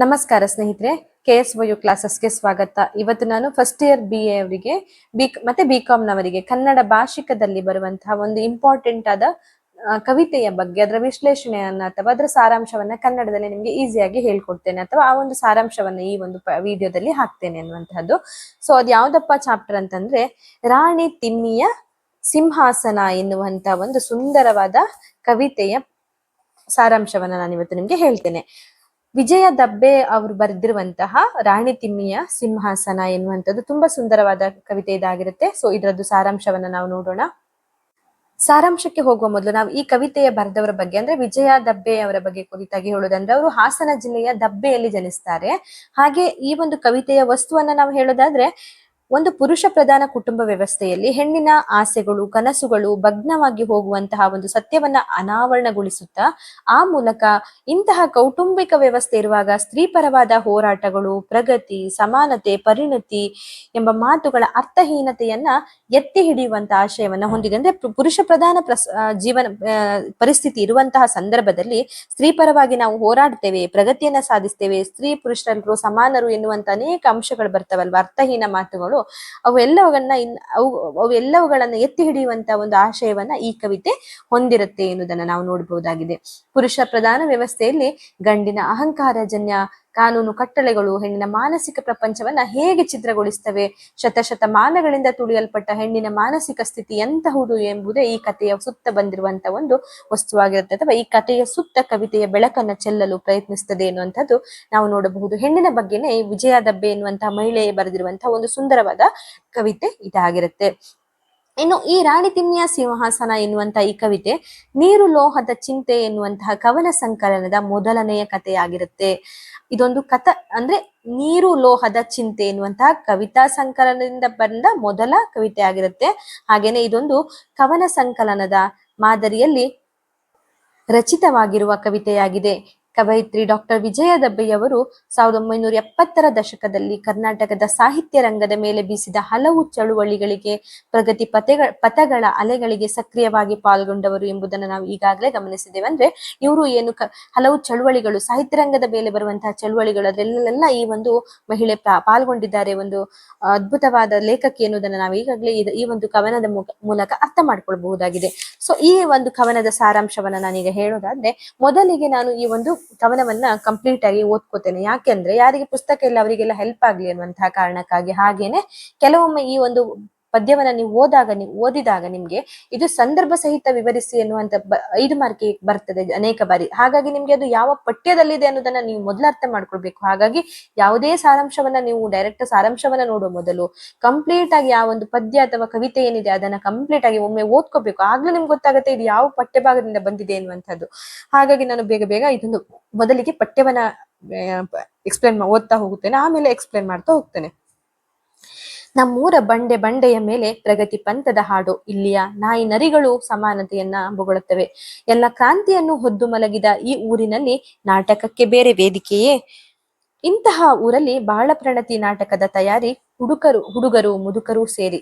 ನಮಸ್ಕಾರ ಸ್ನೇಹಿತರೆ, KSYU ಕ್ಲಾಸಸ್ಗೆ ಸ್ವಾಗತ. ಇವತ್ತು ನಾನು ಫಸ್ಟ್ ಇಯರ್ BA ಅವರಿಗೆ ಮತ್ತೆ BCom ನವರಿಗೆ ಕನ್ನಡ ಭಾಷಿಕದಲ್ಲಿ ಬರುವಂತಹ ಒಂದು ಇಂಪಾರ್ಟೆಂಟ್ ಆದ ಕವಿತೆಯ ಬಗ್ಗೆ ಅದರ ವಿಶ್ಲೇಷಣೆಯನ್ನ ಅಥವಾ ಅದರ ಸಾರಾಂಶವನ್ನ ಕನ್ನಡದಲ್ಲಿ ನಿಮ್ಗೆ ಈಸಿಯಾಗಿ ಹೇಳ್ಕೊಡ್ತೇನೆ, ಅಥವಾ ಆ ಒಂದು ಸಾರಾಂಶವನ್ನ ಈ ಒಂದು ವಿಡಿಯೋದಲ್ಲಿ ಹಾಕ್ತೇನೆ ಅನ್ನುವಂತಹದ್ದು. ಸೊ ಅದು ಯಾವ್ದಪ್ಪ ಚಾಪ್ಟರ್ ಅಂತಂದ್ರೆ ರಾಣಿ ತಿಮ್ಮಿಯ ಸಿಂಹಾಸನ ಎನ್ನುವಂತ ಒಂದು ಸುಂದರವಾದ ಕವಿತೆಯ ಸಾರಾಂಶವನ್ನ ನಾನು ಇವತ್ತು ನಿಮ್ಗೆ ಹೇಳ್ತೇನೆ. ವಿಜಯ ದಬ್ಬೆ ಅವರು ಬರೆದಿರುವಂತಹ ರಾಣಿ ತಿಮ್ಮಿಯ ಸಿಂಹಾಸನ ಎನ್ನುವಂಥದ್ದು ತುಂಬಾ ಸುಂದರವಾದ ಕವಿತೆ ಇದಾಗಿರುತ್ತೆ. ಸೊ ಇದರದ್ದು ಸಾರಾಂಶವನ್ನ ನಾವು ನೋಡೋಣ. ಸಾರಾಂಶಕ್ಕೆ ಹೋಗುವ ಮೊದಲು ನಾವು ಈ ಕವಿತೆಯ ಬರೆದವರ ಬಗ್ಗೆ ಅಂದ್ರೆ ವಿಜಯ ದಬ್ಬೆ ಅವರ ಬಗ್ಗೆ ಕುರಿತಾಗಿ ಹೇಳೋದಂದ್ರೆ ಅವರು ಹಾಸನ ಜಿಲ್ಲೆಯ ದಬ್ಬೆಯಲ್ಲಿ ಜನಿಸ್ತಾರೆ. ಹಾಗೆ ಈ ಒಂದು ಕವಿತೆಯ ವಸ್ತುವನ್ನ ನಾವು ಹೇಳೋದಾದ್ರೆ, ಒಂದು ಪುರುಷ ಪ್ರಧಾನ ಕುಟುಂಬ ವ್ಯವಸ್ಥೆಯಲ್ಲಿ ಹೆಣ್ಣಿನ ಆಸೆಗಳು ಕನಸುಗಳು ಭಗ್ನವಾಗಿ ಹೋಗುವಂತಹ ಒಂದು ಸತ್ಯವನ್ನ ಅನಾವರಣಗೊಳಿಸುತ್ತಾ ಆ ಮೂಲಕ ಇಂತಹ ಕೌಟುಂಬಿಕ ವ್ಯವಸ್ಥೆ ಇರುವಾಗ ಸ್ತ್ರೀ ಪರವಾದ ಹೋರಾಟಗಳು, ಪ್ರಗತಿ, ಸಮಾನತೆ, ಪರಿಣತಿ ಎಂಬ ಮಾತುಗಳ ಅರ್ಥಹೀನತೆಯನ್ನ ಎತ್ತಿ ಹಿಡಿಯುವಂತಹ ಆಶಯವನ್ನ ಹೊಂದಿದೆ. ಅಂದ್ರೆ ಪುರುಷ ಪ್ರಧಾನ ಜೀವನ ಪರಿಸ್ಥಿತಿ ಇರುವಂತಹ ಸಂದರ್ಭದಲ್ಲಿ ಸ್ತ್ರೀ ಪರವಾಗಿ ನಾವು ಹೋರಾಡ್ತೇವೆ, ಪ್ರಗತಿಯನ್ನ ಸಾಧಿಸ್ತೇವೆ, ಸ್ತ್ರೀ ಪುರುಷರು ಸಮಾನರು ಎನ್ನುವಂತ ಅನೇಕ ಅಂಶಗಳು ಬರ್ತಾವಲ್ವಾ, ಅರ್ಥಹೀನ ಮಾತುಗಳು, ಅವೆಲ್ಲವುಗಳನ್ನ ಎತ್ತಿ ಹಿಡಿಯುವಂತ ಒಂದು ಆಶಯವನ್ನ ಈ ಕವಿತೆ ಹೊಂದಿರುತ್ತೆ ಎನ್ನುವುದನ್ನ ನಾವು ನೋಡಬಹುದಾಗಿದೆ. ಪುರುಷ ಪ್ರಧಾನ ವ್ಯವಸ್ಥೆಯಲ್ಲಿ ಗಂಡಿನ ಅಹಂಕಾರಜನ್ಯ ಕಾನೂನು ಕಟ್ಟಳೆಗಳು ಹೆಣ್ಣಿನ ಮಾನಸಿಕ ಪ್ರಪಂಚವನ್ನ ಹೇಗೆ ಚಿತ್ರಗೊಳಿಸ್ತವೆ, ಶತಶತಮಾನಗಳಿಂದ ತುಳಿಯಲ್ಪಟ್ಟ ಹೆಣ್ಣಿನ ಮಾನಸಿಕ ಸ್ಥಿತಿ ಎಂತಹುದು ಎಂಬುದೇ ಈ ಕಥೆಯ ಸುತ್ತ ಬಂದಿರುವಂತ ಒಂದು ವಸ್ತುವಾಗಿರುತ್ತೆ, ಅಥವಾ ಈ ಕಥೆಯ ಸುತ್ತ ಕವಿತೆಯ ಬೆಳಕನ್ನ ಚೆಲ್ಲಲು ಪ್ರಯತ್ನಿಸ್ತದೆ ಎನ್ನುವಂಥದ್ದು ನಾವು ನೋಡಬಹುದು. ಹೆಣ್ಣಿನ ಬಗ್ಗೆನೇ ವಿಜಯ ದಬ್ಬೆ ಎನ್ನುವಂತಹ ಮಹಿಳೆ ಬರೆದಿರುವಂತಹ ಒಂದು ಸುಂದರವಾದ ಕವಿತೆ ಇದಾಗಿರುತ್ತೆ. ಇನ್ನು ಈ ರಾಣಿ ತಿಮ್ಮಿಯ ಸಿಂಹಾಸನ ಎನ್ನುವಂತ ಈ ಕವಿತೆ ನೀರು ಲೋಹದ ಚಿಂತೆ ಎನ್ನುವಂತಹ ಕವನ ಸಂಕಲನದ ಮೊದಲನೆಯ ಕಥೆಯಾಗಿರುತ್ತೆ. ಇದೊಂದು ಅಂದ್ರೆ ನೀರು ಲೋಹದ ಚಿಂತೆ ಎನ್ನುವಂತಹ ಕವಿತಾ ಸಂಕಲನದಿಂದ ಬಂದ ಮೊದಲ ಕವಿತೆ ಆಗಿರುತ್ತೆ. ಹಾಗೇನೆ ಇದೊಂದು ಕವನ ಸಂಕಲನದ ಮಾದರಿಯಲ್ಲಿ ರಚಿತವಾಗಿರುವ ಕವಿತೆಯಾಗಿದೆ. ಕವಯಿತ್ರಿ ಡಾಕ್ಟರ್ ವಿಜಯ ದಬ್ಬೆಯವರು 1970ರ ದಶಕದಲ್ಲಿ ಕರ್ನಾಟಕದ ಸಾಹಿತ್ಯ ರಂಗದ ಮೇಲೆ ಬೀಸಿದ ಹಲವು ಚಳುವಳಿಗಳಿಗೆ, ಪ್ರಗತಿ ಪಥಗಳ ಅಲೆಗಳಿಗೆ ಸಕ್ರಿಯವಾಗಿ ಪಾಲ್ಗೊಂಡವರು ಎಂಬುದನ್ನು ನಾವು ಈಗಾಗಲೇ ಗಮನಿಸಿದ್ದೇವೆ. ಅಂದ್ರೆ ಇವರು ಹಲವು ಚಳುವಳಿಗಳು, ಸಾಹಿತ್ಯ ರಂಗದ ಮೇಲೆ ಬರುವಂತಹ ಚಳುವಳಿಗಳು, ಅದೆಲ್ಲ ಈ ಒಂದು ಮಹಿಳೆ ಪಾಲ್ಗೊಂಡಿದ್ದಾರೆ, ಒಂದು ಅದ್ಭುತವಾದ ಲೇಖಕಿ ಎನ್ನುವುದನ್ನು ನಾವು ಈಗಾಗಲೇ ಈ ಒಂದು ಕವನದ ಮೂಲಕ ಅರ್ಥ ಮಾಡ್ಕೊಳ್ಬಹುದಾಗಿದೆ. ಸೊ ಈ ಒಂದು ಕವನದ ಸಾರಾಂಶವನ್ನ ನಾನೀಗ ಹೇಳೋದಾದ್ರೆ, ಮೊದಲಿಗೆ ನಾನು ಈ ಒಂದು ಕವನವನ್ನ ಕಂಪ್ಲೀಟ್ ಆಗಿ ಓದ್ಕೋತೇನೆ. ಯಾಕೆಂದ್ರೆ ಯಾರಿಗೆ ಪುಸ್ತಕ ಇಲ್ಲ ಅವರಿಗೆಲ್ಲ ಹೆಲ್ಪ್ ಆಗ್ಲಿ ಅನ್ನುವಂತಹ ಕಾರಣಕ್ಕಾಗಿ. ಹಾಗೇನೆ ಕೆಲವೊಮ್ಮೆ ಈ ಒಂದು ಪದ್ಯವನ್ನ ನೀವು ಓದಿದಾಗ ನಿಮ್ಗೆ ಇದು ಸಂದರ್ಭ ಸಹಿತ ವಿವರಿಸಿ ಎನ್ನುವಂತ 5 ಮಾರ್ಕ್ ಬರ್ತದೆ ಅನೇಕ ಬಾರಿ. ಹಾಗಾಗಿ ನಿಮ್ಗೆ ಅದು ಯಾವ ಪಠ್ಯದಲ್ಲಿದೆ ಅನ್ನೋದನ್ನ ನೀವು ಮೊದಲು ಅರ್ಥ ಮಾಡ್ಕೊಳ್ಬೇಕು. ಹಾಗಾಗಿ ಯಾವುದೇ ಸಾರಾಂಶವನ್ನ ನೀವು ಡೈರೆಕ್ಟ್ ಸಾರಾಂಶವನ್ನ ನೋಡುವ ಮೊದಲು ಕಂಪ್ಲೀಟ್ ಆಗಿ ಯಾವ ಒಂದು ಪದ್ಯ ಅಥವಾ ಕವಿತೆ ಏನಿದೆ ಅದನ್ನ ಕಂಪ್ಲೀಟ್ ಆಗಿ ಒಮ್ಮೆ ಓದ್ಕೋಬೇಕು. ಆಗ್ಲೂ ನಿಮ್ಗೆ ಗೊತ್ತಾಗುತ್ತೆ ಇದು ಯಾವ ಪಠ್ಯಭಾಗದಿಂದ ಬಂದಿದೆ ಎನ್ನುವಂಥದ್ದು. ಹಾಗಾಗಿ ನಾನು ಬೇಗ ಇದೊಂದು ಮೊದಲಿಗೆ ಪಠ್ಯವನ್ನ ಓದ್ತಾ ಹೋಗುತ್ತೇನೆ, ಆಮೇಲೆ ಎಕ್ಸ್ಪ್ಲೇನ್ ಮಾಡ್ತಾ ಹೋಗ್ತೇನೆ. ನಮ್ಮೂರ ಬಂಡೆಯ ಮೇಲೆ ಪ್ರಗತಿ ಪಂಥದ ಹಾಡು, ಇಲ್ಲಿಯ ನಾಯಿ ನರಿಗಳು ಸಮಾನತೆಯನ್ನ ಬೊಗಳುತ್ತವೆ. ಎಲ್ಲ ಕ್ರಾಂತಿಯನ್ನು ಹೊದ್ದು ಮಲಗಿದ ಈ ಊರಿನಲ್ಲಿ ನಾಟಕಕ್ಕೆ ಬೇರೆ ವೇದಿಕೆಯೇ? ಇಂತಹ ಊರಲ್ಲಿ ಬಾಳ ಪ್ರಣತಿ ನಾಟಕದ ತಯಾರಿ, ಹುಡುಗರು ಮುದುಕರು ಸೇರಿ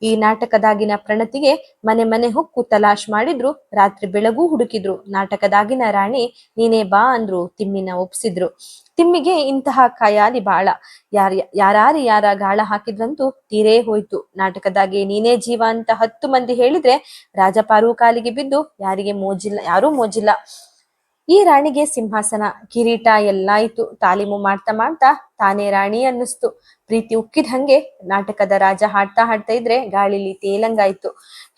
ಈ ನಾಟಕದಾಗಿನ ಪ್ರಣತಿಗೆ ಮನೆ ಹೊಕ್ಕು ತಲಾಶ್ ಮಾಡಿದ್ರು, ರಾತ್ರಿ ಬೆಳಗೂ ಹುಡುಕಿದ್ರು. ನಾಟಕದಾಗಿನ ರಾಣಿ ನೀನೇ ಬಾ ಅಂದ್ರು, ತಿಮ್ಮಿನ ಒಪ್ಸಿದ್ರು. ತಿಮ್ಮಿಗೆ ಇಂತಹ ಖಯಾಲಿ ಬಾಳ, ಯಾರ ಗಾಳ ಹಾಕಿದ್ರಂತೂ ತೀರೇ ಹೋಯ್ತು. ನಾಟಕದಾಗೆ ನೀನೇ ಜೀವ ಅಂತ 10 ಮಂದಿ ಹೇಳಿದ್ರೆ ರಾಜಪಾರು ಕಾಲಿಗೆ ಬಿದ್ದು ಯಾರೂ ಮೋಜಿಲ್ಲ. ಈ ರಾಣಿಗೆ ಸಿಂಹಾಸನ ಕಿರೀಟ ಎಲ್ಲಾಯ್ತು. ತಾಲೀಮು ಮಾಡ್ತಾ ತಾನೇ ರಾಣಿ ಅನ್ನಿಸ್ತು. ಪ್ರೀತಿ ಉಕ್ಕಿದ ಹಂಗೆ ನಾಟಕದ ರಾಜ ಹಾಡ್ತಾ ಇದ್ರೆ ಗಾಳಿಲಿ ತೇಲಂಗಾಯ್ತು.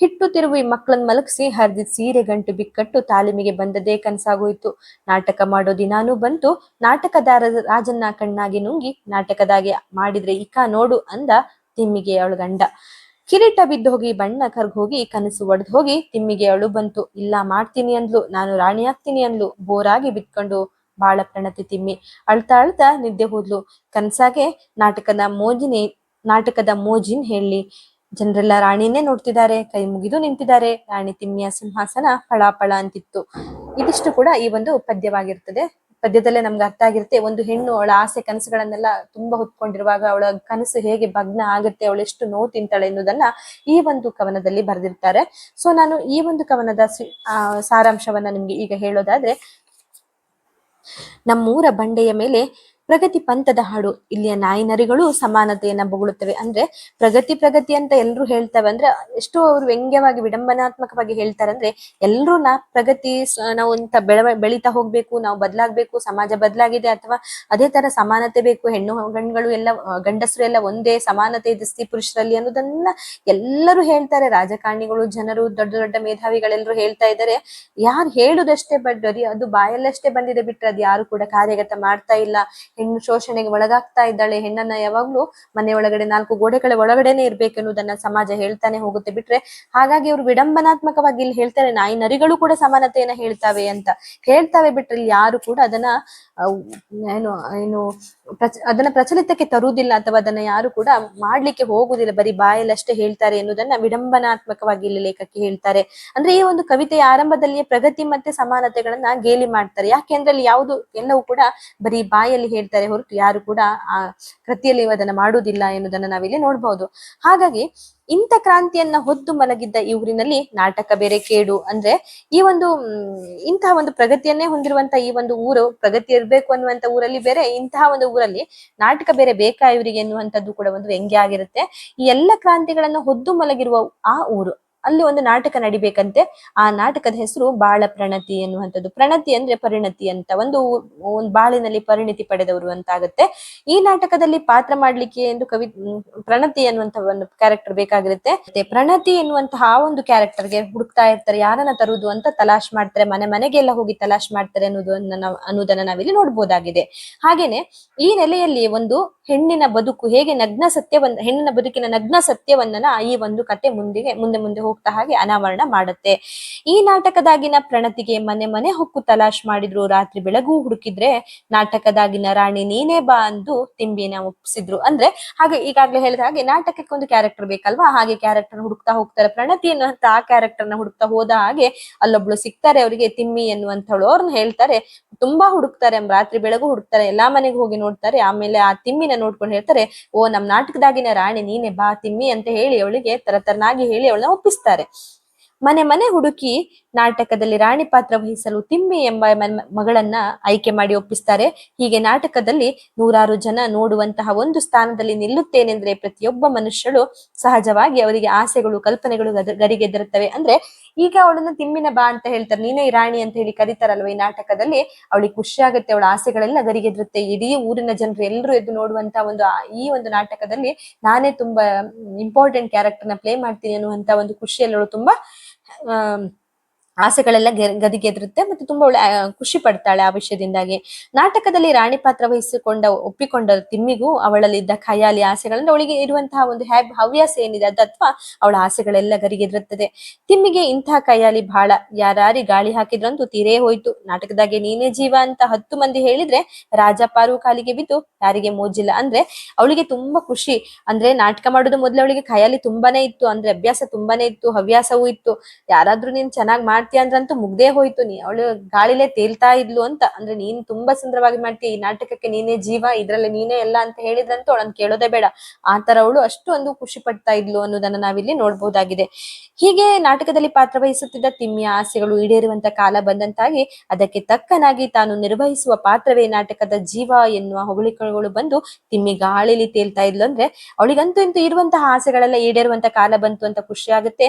ಹಿಟ್ಟು ತಿರುವಿ ಮಕ್ಕಳನ್ನ ಮಲಗಿಸಿ ಹರಿದಿದ್ ಸೀರೆ ಗಂಟು ಬಿಕ್ಕಟ್ಟು ತಾಲೀಮಿಗೆ ಬಂದದೇ ಕನ್ಸಾಗೋಯ್ತು. ನಾಟಕ ಮಾಡೋ ದಿನಾನೂ ಬಂತು. ನಾಟಕದಾರ ರಾಜನ್ನ ಕಣ್ಣಾಗಿ ನುಂಗಿ ನಾಟಕದಾಗೆ ಮಾಡಿದ್ರೆ ಇಕ ನೋಡು ಅಂದ ತಿಮ್ಮಿಗೆ ಅವಳ ಗಂಡ. ಕಿರೀಟ ಬಿದ್ದೋಗಿ ಬಣ್ಣ ಕರ್ಗೋಗಿ ಕನಸು ಒಡೆದು ಹೋಗಿ ತಿಮ್ಮಿಗೆ ಅಳು ಬಂತು. ಇಲ್ಲ ಮಾಡ್ತೀನಿ ಅಂದ್ಲು, ನಾನು ರಾಣಿ ಆಗ್ತೀನಿ ಅಂದ್ಲು. ಬೋರಾಗಿ ಬಿತ್ಕೊಂಡು ಬಾಳ ಪ್ರಣತಿ ತಿಮ್ಮಿ ಅಳ್ತಾ ನಿದ್ದೆ ಹೋದ್ಲು. ಕನ್ಸಾಗೆ ನಾಟಕದ ಮೋಜಿನ್ ಹೇಳಿ ಜನರೆಲ್ಲ ರಾಣಿನೇ ನೋಡ್ತಿದ್ದಾರೆ, ಕೈ ಮುಗಿದು ನಿಂತಿದ್ದಾರೆ. ರಾಣಿ ತಿಮ್ಮಿಯ ಸಿಂಹಾಸನ ಫಳಾಫಳ ಅಂತಿತ್ತು. ಇದಿಷ್ಟು ಕೂಡ ಈ ಒಂದು ಪದ್ಯವಾಗಿರ್ತದೆ. ಪದ್ಯದಲ್ಲೇ ನಮ್ಗೆ ಅರ್ಥ ಆಗಿರುತ್ತೆ, ಒಂದು ಹೆಣ್ಣು ಅವಳ ಆಸೆ ಕನಸುಗಳನ್ನೆಲ್ಲ ತುಂಬಾ ಹೊತ್ಕೊಂಡಿರುವಾಗ ಅವಳ ಕನಸು ಹೇಗೆ ಭಗ್ನ ಆಗುತ್ತೆ, ಅವಳು ಎಷ್ಟು ನೋವು ತಿಂತಾಳೆ ಎನ್ನುವುದನ್ನ ಈ ಒಂದು ಕವನದಲ್ಲಿ ಬರೆದಿರ್ತಾರೆ. ಸೊ ನಾನು ಈ ಒಂದು ಕವನದ ಸಾರಾಂಶವನ್ನ ನಿಮ್ಗೆ ಈಗ ಹೇಳೋದಾದ್ರೆ, ನಮ್ಮೂರ ಬಂಡೆಯ ಮೇಲೆ ಪ್ರಗತಿ ಪಂಥದ ಹಾಡು. ಇಲ್ಲಿಯ ನಾಯಿ ನರಿಗಳು ಸಮಾನತೆಯನ್ನ ಬೊಗಳುತ್ತವೆ. ಅಂದ್ರೆ ಪ್ರಗತಿ ಪ್ರಗತಿ ಅಂತ ಎಲ್ರು ಹೇಳ್ತವೆ. ಅಂದ್ರೆ ಎಷ್ಟು ಅವ್ರು ವ್ಯಂಗ್ಯವಾಗಿ ವಿಡಂಬನಾತ್ಮಕವಾಗಿ ಹೇಳ್ತಾರೆ ಅಂದ್ರೆ ಎಲ್ರು ಪ್ರಗತಿ ನಾವು ಇಂತ ಬೆಳಿತಾ ಹೋಗ್ಬೇಕು, ನಾವು ಬದಲಾಗ್ಬೇಕು, ಸಮಾಜ ಬದಲಾಗಿದೆ, ಅಥವಾ ಅದೇ ತರ ಸಮಾನತೆ ಬೇಕು, ಹೆಣ್ಣು ಗಂಡುಗಳು ಎಲ್ಲ ಗಂಡಸರು ಎಲ್ಲ ಒಂದೇ, ಸಮಾನತೆ ಇದೆ ಸ್ತ್ರೀ ಪುರುಷರಲ್ಲಿ ಅನ್ನೋದನ್ನ ಎಲ್ಲರೂ ಹೇಳ್ತಾರೆ. ರಾಜಕಾರಣಿಗಳು, ಜನರು, ದೊಡ್ಡ ದೊಡ್ಡ ಮೇಧಾವಿಗಳೆಲ್ಲರೂ ಹೇಳ್ತಾ ಇದ್ದಾರೆ. ಯಾರು ಹೇಳುದಷ್ಟೇ ಬಡ್ಡರಿ, ಅದು ಬಾಯಲ್ಲಷ್ಟೇ ಬಂದಿದೆ ಬಿಟ್ರೆ ಅದು ಯಾರು ಕೂಡ ಕಾರ್ಯಗತ ಮಾಡ್ತಾ ಇಲ್ಲ. ಹೆಣ್ಣು ಶೋಷಣೆಗೆ ಒಳಗಾಗ್ತಾ ಇದ್ದಾಳೆ, ಹೆಣ್ಣನ್ನ ಯಾವಾಗ್ಲೂ ಮನೆ ಒಳಗಡೆ 4 ಗೋಡೆಗಳ ಒಳಗಡೆನೆ ಇರ್ಬೇಕೆನ್ನುವುದನ್ನ ಸಮಾಜ ಹೇಳ್ತಾನೆ ಹೋಗುತ್ತೆ ಬಿಟ್ರೆ, ಹಾಗಾಗಿ ಅವ್ರು ವಿಡಂಬನಾತ್ಮಕವಾಗಿ ಇಲ್ಲಿ ಹೇಳ್ತಾರೆ ನಾಯಿ ನರಿಗಳು ಕೂಡ ಸಮಾನತೆಯನ್ನ ಹೇಳ್ತಾವೆ ಬಿಟ್ರೆ ಇಲ್ಲಿ ಯಾರು ಕೂಡ ಅದನ್ನ ಏನು ಏನು ಅದನ್ನ ಪ್ರಚಲಿತಕ್ಕೆ ತರುವುದಿಲ್ಲ, ಅಥವಾ ಅದನ್ನ ಯಾರು ಕೂಡ ಮಾಡ್ಲಿಕ್ಕೆ ಹೋಗುದಿಲ್ಲ, ಬರೀ ಬಾಯಲ್ಲಷ್ಟೇ ಹೇಳ್ತಾರೆ ಎನ್ನುವುದನ್ನ ವಿಡಂಬನಾತ್ಮಕವಾಗಿ ಇಲ್ಲಿ ಲೇಖಕಿ ಹೇಳ್ತಾರೆ. ಅಂದ್ರೆ ಈ ಒಂದು ಕವಿತೆಯ ಆರಂಭದಲ್ಲಿ ಪ್ರಗತಿ ಮತ್ತೆ ಸಮಾನತೆಗಳನ್ನ ಗೇಲಿ ಮಾಡ್ತಾರೆ. ಯಾಕೆಂದ್ರೆ ಅಲ್ಲಿ ಯಾವುದು ಎಲ್ಲವೂ ಕೂಡ ಬರೀ ಬಾಯಲ್ಲಿ ಹೇಳ್ತಾರೆ ಹೊರತು ಯಾರು ಕೂಡ ಆ ಕೃತಿಯಲ್ಲಿ ಅದನ್ನ ಮಾಡುವುದಿಲ್ಲ ಎನ್ನುವುದನ್ನ ನಾವಿಲ್ಲಿ ನೋಡ್ಬಹುದು. ಹಾಗಾಗಿ ಇಂಥ ಕ್ರಾಂತಿಯನ್ನ ಹೊದ್ದು ಮಲಗಿದ್ದ ಈ ಊರಿನಲ್ಲಿ ನಾಟಕ ಬೇರೆ ಕೇಡು. ಅಂದ್ರೆ ಈ ಒಂದು ಇಂತಹ ಒಂದು ಪ್ರಗತಿಯನ್ನೇ ಹೊಂದಿರುವಂತ ಈ ಒಂದು ಊರು, ಪ್ರಗತಿ ಇರ್ಬೇಕು ಅನ್ನುವಂತ ಊರಲ್ಲಿ ಬೇರೆ, ಇಂತಹ ಒಂದು ಊರಲ್ಲಿ ನಾಟಕ ಬೇರೆ ಬೇಕಾ ಇವರಿಗೆ ಎನ್ನುವಂಥದ್ದು ಕೂಡ ಒಂದು ವ್ಯಂಗ್ಯ ಆಗಿರುತ್ತೆ. ಈ ಎಲ್ಲ ಕ್ರಾಂತಿಗಳನ್ನು ಹೊದ್ದು ಮಲಗಿರುವ ಆ ಊರು, ಅಲ್ಲಿ ಒಂದು ನಾಟಕ ನಡಿಬೇಕಂತೆ. ಆ ನಾಟಕದ ಹೆಸರು ಬಾಳ ಪ್ರಣತಿ ಎನ್ನುವಂಥದ್ದು. ಪ್ರಣತಿ ಅಂದ್ರೆ ಪರಿಣತಿ ಅಂತ, ಒಂದು ಬಾಳಿನಲ್ಲಿ ಪರಿಣಿತಿ ಪಡೆದವರು ಅಂತ ಆಗುತ್ತೆ. ಈ ನಾಟಕದಲ್ಲಿ ಪಾತ್ರ ಮಾಡ್ಲಿಕ್ಕೆ ಎಂದು ಪ್ರಣತಿ ಎನ್ನುವಂತಹ ಒಂದು ಕ್ಯಾರೆಕ್ಟರ್ ಬೇಕಾಗಿರುತ್ತೆ. ಪ್ರಣತಿ ಎನ್ನುವಂತಹ ಆ ಒಂದು ಕ್ಯಾರೆಕ್ಟರ್ಗೆ ಹುಡುಕ್ತಾ ಇರ್ತಾರೆ, ಯಾರನ್ನ ತರುವುದು ಅಂತ ತಲಾಶ್ ಮಾಡ್ತಾರೆ, ಮನೆಗೆಲ್ಲ ಹೋಗಿ ತಲಾಶ್ ಮಾಡ್ತಾರೆ ಅನ್ನೋದನ್ನ ನಾವಿಲ್ಲಿ ನೋಡ್ಬೋದಾಗಿದೆ. ಹಾಗೇನೆ ಈ ನೆಲೆಯಲ್ಲಿ ಒಂದು ಹೆಣ್ಣಿನ ಬದುಕು ಹೇಗೆ ಹೆಣ್ಣಿನ ಬದುಕಿನ ನಗ್ನ ಸತ್ಯವನ್ನ ಈ ಒಂದು ಕತೆ ಮುಂದೆ ಹೋಗ್ತಾ ಹಾಗೆ ಅನಾವರಣ ಮಾಡುತ್ತೆ. ಈ ನಾಟಕದಾಗಿನ ಪ್ರಣತಿಗೆ ಮನೆ ಹೊಕ್ಕು ತಲಾಶ್ ಮಾಡಿದ್ರು, ರಾತ್ರಿ ಬೆಳಗು ಹುಡುಕಿದ್ರೆ ನಾಟಕದಾಗಿನ ರಾಣಿ ನೀನೇ ಬಾ ಅಂದು ತಿಂಬಿನ ಒಪ್ಪಿಸಿದ್ರು. ಅಂದ್ರೆ ಹಾಗೆ ಈಗಾಗ್ಲೇ ಹೇಳಿದ ಹಾಗೆ ನಾಟಕಕ್ಕೆ ಒಂದು ಕ್ಯಾರೆಕ್ಟರ್ ಬೇಕಲ್ವಾ, ಹಾಗೆ ಕ್ಯಾರೆಕ್ಟರ್ ಹುಡುಕ್ತಾ ಹೋಗ್ತಾರೆ. ಪ್ರಣತಿ ಎನ್ನುವಂತ ಆ ಕ್ಯಾರೆಕ್ಟರ್ನ ಹುಡುಕ್ತಾ ಹೋದ ಹಾಗೆ ಅಲ್ಲೊಬ್ಳು ಸಿಗ್ತಾರೆ ಅವರಿಗೆ, ತಿಮ್ಮಿ ಎನ್ನುವಂಥವಳು. ಅವ್ರನ್ನ ಹೇಳ್ತಾರೆ, ತುಂಬಾ ಹುಡುಕ್ತಾರೆ, ರಾತ್ರಿ ಬೆಳಗು ಹುಡುಕ್ತಾರೆ, ಎಲ್ಲಾ ಮನೆಗೆ ಹೋಗಿ ನೋಡ್ತಾರೆ. ಆಮೇಲೆ ಆ ತಿಮ್ಮಿನ ನೋಡ್ಕೊಂಡು ಹೇಳ್ತಾರೆ, ಓ ನಮ್ ನಾಟಕದಾಗಿನ ರಾಣಿ ನೀನೆ ಬಾ ತಿಮ್ಮಿ ಅಂತ ಹೇಳಿ ಅವಳಿಗೆ ತರತರನಾಗಿ ಹೇಳಿ ಅವಳನ್ನ ಒಪ್ಪಿಸ್ತಾರೆ. ಮನೆ ಹುಡುಕಿ ನಾಟಕದಲ್ಲಿ ರಾಣಿ ಪಾತ್ರ ವಹಿಸಲು ತಿಮ್ಮಿ ಎಂಬ ಮಗಳನ್ನ ಆಯ್ಕೆ ಮಾಡಿ ಒಪ್ಪಿಸ್ತಾರೆ. ಹೀಗೆ ನಾಟಕದಲ್ಲಿ 100 ಜನ ನೋಡುವಂತಹ ಒಂದು ಸ್ಥಾನದಲ್ಲಿ ನಿಲ್ಲುತ್ತೇನೆಂದ್ರೆ ಪ್ರತಿಯೊಬ್ಬ ಮನುಷ್ಯರು ಸಹಜವಾಗಿ ಅವರಿಗೆ ಆಸೆಗಳು, ಕಲ್ಪನೆಗಳು ಗರಿಗೆದರುತ್ತವೆ. ಅಂದ್ರೆ ಈಗ ಅವಳನ್ನ ತಿಮ್ಮಿನ ಬಾ ಅಂತ ಹೇಳ್ತಾರೆ, ನೀನೇ ರಾಣಿ ಅಂತ ಹೇಳಿ ಕರೀತಾರಲ್ವ ಈ ನಾಟಕದಲ್ಲಿ, ಅವಳಿಗೆ ಖುಷಿ ಆಗುತ್ತೆ, ಅವಳ ಆಸೆಗಳೆಲ್ಲ ಗರಿಗೆದರುತ್ತೆ. ಇಡೀ ಊರಿನ ಜನರು ಎಲ್ಲರೂ ಎದ್ದು ನೋಡುವಂತಹ ಈ ಒಂದು ನಾಟಕದಲ್ಲಿ ನಾನೇ ತುಂಬಾ ಇಂಪಾರ್ಟೆಂಟ್ ಕ್ಯಾರೆಕ್ಟರ್ನ ಪ್ಲೇ ಮಾಡ್ತೀನಿ ಅನ್ನುವಂತ ಒಂದು ಖುಷಿಯಲ್ಲಿ ಅವಳು ತುಂಬಾ ಆಸೆಗಳೆಲ್ಲ ಗದಿಗೆದರುತ್ತೆ, ಮತ್ತೆ ತುಂಬಾ ಖುಷಿ ಪಡ್ತಾಳೆ ಆ ವಿಷಯದಿಂದಾಗಿ. ನಾಟಕದಲ್ಲಿ ರಾಣಿ ಪಾತ್ರ ಒಪ್ಪಿಕೊಂಡ ತಿಮ್ಮಿಗೂ ಅವಳಲ್ಲಿದ್ದ ಖಯಾಲಿ ಆಸೆಗಳನ್ನ, ಅವಳಿಗೆ ಇರುವಂತಹ ಒಂದು ಹವ್ಯಾಸ ಏನಿದೆ ಅಥವಾ ಅವಳ ಆಸೆಗಳೆಲ್ಲ ಗರಿಗೆದಿರುತ್ತದೆ. ತಿಮ್ಮಿಗೆ ಇಂತಹ ಖಯಾಲಿ ಬಹಳ. ಯಾರಾರಿ ಗಾಳಿ ಹಾಕಿದ್ರಂತೂ ತೀರೇ ಹೋಯ್ತು. ನಾಟಕದಾಗೆ ನೀನೇ ಜೀವ ಅಂತ 10 ಮಂದಿ ಹೇಳಿದ್ರೆ ರಾಜಪಾರು ಕಾಲಿಗೆ ಬಿದ್ದು ಯಾರಿಗೆ ಮೋಜಿಲ್ಲ. ಅಂದ್ರೆ ಅವಳಿಗೆ ತುಂಬಾ ಖುಷಿ. ಅಂದ್ರೆ ನಾಟಕ ಮಾಡೋದು ಮೊದ್ಲು ಅವಳಿಗೆ ಖಯಾಲಿ ತುಂಬಾನೇ ಇತ್ತು, ಅಂದ್ರೆ ಅಭ್ಯಾಸ ತುಂಬಾನೇ ಇತ್ತು, ಹವ್ಯಾಸವೂ ಇತ್ತು. ಯಾರಾದ್ರೂ ನೀನ್ ಚೆನ್ನಾಗಿ ಮಾಡ್ತೀಯ ಅಂದ್ರಂತೂ ಮುಗ್ದೇ ಹೋಯ್ತು, ಅವಳು ಗಾಳಿಲೇ ತೇಲ್ತಾ ಇದ್ಲು ಅಂತ. ಅಂದ್ರೆ ನೀನ್ ತುಂಬಾ ಸುಂದರವಾಗಿ ಮಾಡ್ತೀಯ, ಈ ನಾಟಕಕ್ಕೆ ನೀನೇ ಜೀವ, ಇದ್ರಲ್ಲಿ ನೀನೇ ಎಲ್ಲ ಅಂತ ಹೇಳಿದ್ರಂತೂ ಅವಳನ್ನ ಕೇಳೋದೇ ಬೇಡ. ಆತರ ಅವಳು ಅಷ್ಟು ಒಂದು ಖುಷಿ ಪಡ್ತಾ ಇದ್ಲು ಅನ್ನೋದನ್ನ ನಾವಿಲ್ಲಿ ನೋಡ್ಬೋದಾಗಿದೆ. ಹೀಗೆ ನಾಟಕದಲ್ಲಿ ಪಾತ್ರ ವಹಿಸುತ್ತಿದ್ದ ತಿಮ್ಮಿಯ ಆಸೆಗಳು ಈಡೇರುವಂತ ಕಾಲ ಬಂದಂತಾಗಿ ಅದಕ್ಕೆ ತಕ್ಕನಾಗಿ ತಾನು ನಿರ್ವಹಿಸುವ ಪಾತ್ರವೇ ನಾಟಕದ ಜೀವ ಎನ್ನುವ ಹೊಗಳಿಕೆಗಳು ಬಂದು ತಿಮ್ಮಿ ಗಾಳಿಲಿ ತೇಲ್ತಾ ಇದ್ಲು. ಅಂದ್ರೆ ಅವಳಿಗಂತೂ ಇಂತೂ ಇರುವಂತಹ ಆಸೆಗಳೆಲ್ಲ ಈಡೇರುವಂತ ಕಾಲ ಬಂತು ಅಂತ ಖುಷಿ ಆಗುತ್ತೆ.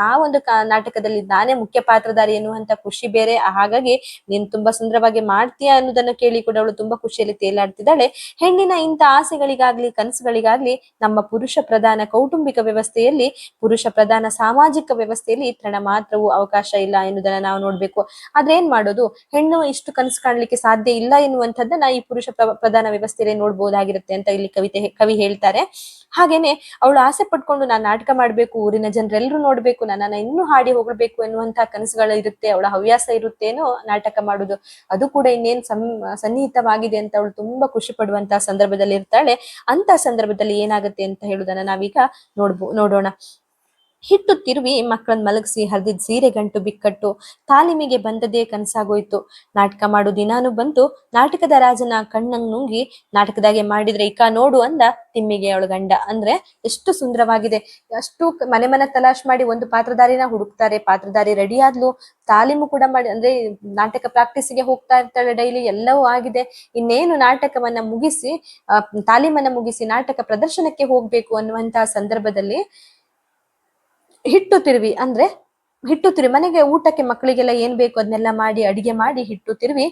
ಆ ಒಂದು ನಾಟಕದಲ್ಲಿ ನಾನೇ ಮುಖ್ಯ ಪಾತ್ರಧಾರಿ ಎನ್ನುವಂತ ಖುಷಿ ಬೇರೆ. ಹಾಗಾಗಿ ನೀನ್ ತುಂಬಾ ಸುಂದರವಾಗಿ ಮಾಡ್ತೀಯ ಅನ್ನೋದನ್ನು ಕೇಳಿ ಕೂಡ ಅವಳು ತುಂಬಾ ಖುಷಿಯಲ್ಲಿ ತೇಲಾಡ್ತಿದ್ದಾಳೆ. ಹೆಣ್ಣಿನ ಇಂಥ ಆಸೆಗಳಿಗಾಗ್ಲಿ ಕನಸುಗಳಿಗಾಗ್ಲಿ ನಮ್ಮ ಪುರುಷ ಪ್ರಧಾನ ಕೌಟುಂಬಿಕ ವ್ಯವಸ್ಥೆಯಲ್ಲಿ, ಪುರುಷ ಪ್ರಧಾನ ಸಾಮಾಜಿಕ ವ್ಯವಸ್ಥೆಯಲ್ಲಿ ತೃಣ ಮಾತ್ರವೂ ಅವಕಾಶ ಇಲ್ಲ ಎನ್ನುವುದನ್ನ ನಾವು ನೋಡ್ಬೇಕು. ಆದ್ರೆ ಏನ್ ಮಾಡೋದು, ಹೆಣ್ಣು ಇಷ್ಟು ಕನಸು ಕಾಣ್ಲಿಕ್ಕೆ ಸಾಧ್ಯ ಇಲ್ಲ ಎನ್ನುವಂಥದ್ದನ್ನ ಈ ಪುರುಷ ಪ್ರಧಾನ ವ್ಯವಸ್ಥೆಯಲ್ಲಿ ನೋಡ್ಬೋದಾಗಿರುತ್ತೆ ಅಂತ ಇಲ್ಲಿ ಕವಿ ಹೇಳ್ತಾರೆ. ಹಾಗೇನೆ ಅವಳು ಆಸೆ ಪಟ್ಕೊಂಡು ನಾನ್ ನಾಟಕ ಮಾಡ್ಬೇಕು, ಊರಿನ ಜನರೆಲ್ಲರೂ ನೋಡ್ಬೇಕು, ನನ್ನನ್ನ ಇನ್ನೂ ಹಾಡಿ ಹೋಗ್ಬೇಕು ಎನ್ನುವಂತಹ ಕನಸುಗಳು ಇರುತ್ತೆ, ಅವಳ ಹವ್ಯಾಸ ಇರುತ್ತೇನೋ ನಾಟಕ ಮಾಡುದು. ಅದು ಕೂಡ ಇನ್ನೇನ್ ಸನ್ನಿಹಿತವಾಗಿದೆ ಅಂತ ಅವಳು ತುಂಬಾ ಖುಷಿ ಪಡುವಂತಹ ಸಂದರ್ಭದಲ್ಲಿ ಇರ್ತಾಳೆ. ಅಂತ ಸಂದರ್ಭದಲ್ಲಿ ಏನಾಗುತ್ತೆ ಅಂತ ಹೇಳುದನ್ನ ನಾವೀಗ ನೋಡೋಣ. ಹಿಟ್ಟು ತಿರುವಿ ಮಕ್ಕಳನ್ನ ಮಲಗಿಸಿ ಹರಿದಿದ್ ಸೀರೆ ಗಂಟು ಬಿಕ್ಕಟ್ಟು ತಾಲೀಮಿಗೆ ಬಂದದೇ ಕನಸಾಗೋಯ್ತು. ನಾಟಕ ಮಾಡು ದಿನಾನು ಬಂತು ನಾಟಕದ ರಾಜನ ಕಣ್ಣಂಗ್ ನುಂಗಿ ನಾಟಕದಾಗೆ ಮಾಡಿದ್ರೆ ಇಕ ನೋಡು ಅಂದ ತಿಮ್ಮಿಗೆ ಅವಳ ಗಂಡ. ಅಂದ್ರೆ ಎಷ್ಟು ಸುಂದರವಾಗಿದೆ. ಅಷ್ಟು ಮನೆ ಮನೆ ತಲಾಶ್ ಮಾಡಿ ಒಂದು ಪಾತ್ರಧಾರಿನ ಹುಡುಕ್ತಾರೆ, ಪಾತ್ರಧಾರಿ ರೆಡಿ ಆದ್ಲು, ತಾಲೀಮು ಕೂಡ ಮಾಡಿ ಅಂದ್ರೆ ನಾಟಕ ಪ್ರಾಕ್ಟೀಸ್ಗೆ ಹೋಗ್ತಾ ಇರ್ತಾಳೆ ಡೈಲಿ, ಎಲ್ಲವೂ ಆಗಿದೆ. ಇನ್ನೇನು ನಾಟಕವನ್ನ ಮುಗಿಸಿ ತಾಲೀಮನ್ನ ಮುಗಿಸಿ ನಾಟಕ ಪ್ರದರ್ಶನಕ್ಕೆ ಹೋಗ್ಬೇಕು ಅನ್ನುವಂತಹ ಸಂದರ್ಭದಲ್ಲಿ ಹಿಟ್ಟು ತಿರುವಿ ಮನೆಗೆ ಊಟಕ್ಕೆ ಮಕ್ಕಳಿಗೆಲ್ಲ ಏನ್ ಬೇಕು ಅದನ್ನೆಲ್ಲ ಮಾಡಿ ಅಡಿಗೆ ಮಾಡಿ ಹಿಟ್ಟು ತಿರುವಿ